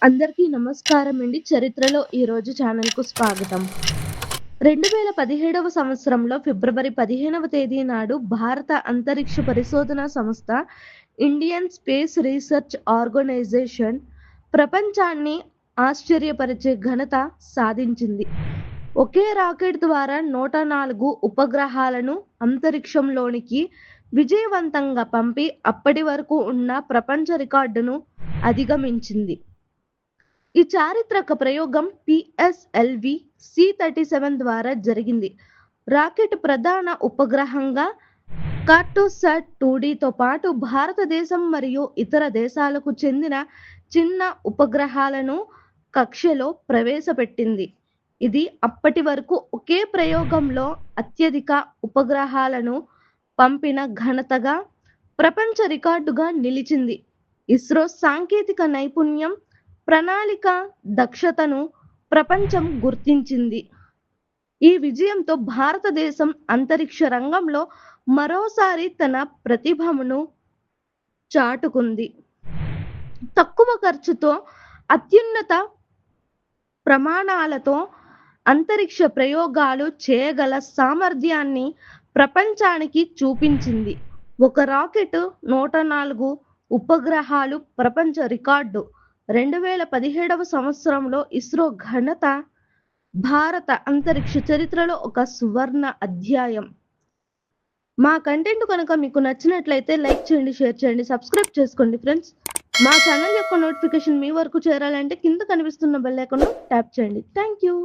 అందరికీ నమస్కారం అండి. చరిత్రలో ఈరోజు ఛానల్‌కు స్వాగతం. 2017వ సంవత్సరంలో ఫిబ్రవరి 15వ తేదీ నాడు భారత అంతరిక్ష పరిశోధనా సంస్థ ఇండియన్ స్పేస్ రీసెర్చ్ ఆర్గనైజేషన్ ప్రపంచాన్ని ఆశ్చర్యపరిచే ఘనత సాధించింది. ఒకే రాకెట్ ద్వారా 104 ఉపగ్రహాలను అంతరిక్షంలోనికి విజయవంతంగా పంపి అప్పటి వరకు ఉన్న ప్రపంచ రికార్డును అధిగమించింది. ఈ చారిత్రక ప్రయోగం పిఎస్ఎల్వి C-37 ద్వారా జరిగింది. రాకెట్ ప్రధాన ఉపగ్రహంగా కార్టోసాట్ 2Dతో పాటు భారతదేశం మరియు ఇతర దేశాలకు చెందిన చిన్న ఉపగ్రహాలను కక్షలో ప్రవేశపెట్టింది. ఇది అప్పటి వరకు ఒకే ప్రయోగంలో అత్యధిక ఉపగ్రహాలను పంపిన ఘనతగా ప్రపంచ రికార్డుగా నిలిచింది. ఇస్రో సాంకేతిక నైపుణ్యం, ప్రణాళిక దక్షతను ప్రపంచం గుర్తించింది. ఈ విజయంతో భారతదేశం అంతరిక్ష రంగంలో మరోసారి తన ప్రతిభను చాటుకుంది. తక్కువ ఖర్చుతో అత్యున్నత ప్రమాణాలతో అంతరిక్ష ప్రయోగాలు చేయగల సామర్థ్యాన్ని ప్రపంచానికి చూపించింది. ఒక రాకెట్ 104 ఉపగ్రహాలు ప్రపంచ రికార్డు. 2017వ సంవత్సరంలో ఇస్రో ఘనత భారత అంతరిక్ష చరిత్రలో ఒక సువర్ణ అధ్యాయం. మా కంటెంట్ కనుక మీకు నచ్చినట్లయితే లైక్ చేయండి, షేర్ చేయండి, సబ్స్క్రైబ్ చేసుకోండి ఫ్రెండ్స్. మా ఛానల్ యొక్క నోటిఫికేషన్ మీ వరకు చేరాలంటే కింద కనిపిస్తున్న బెల్ ఐకాన్ను ట్యాప్ చేయండి. Thank you.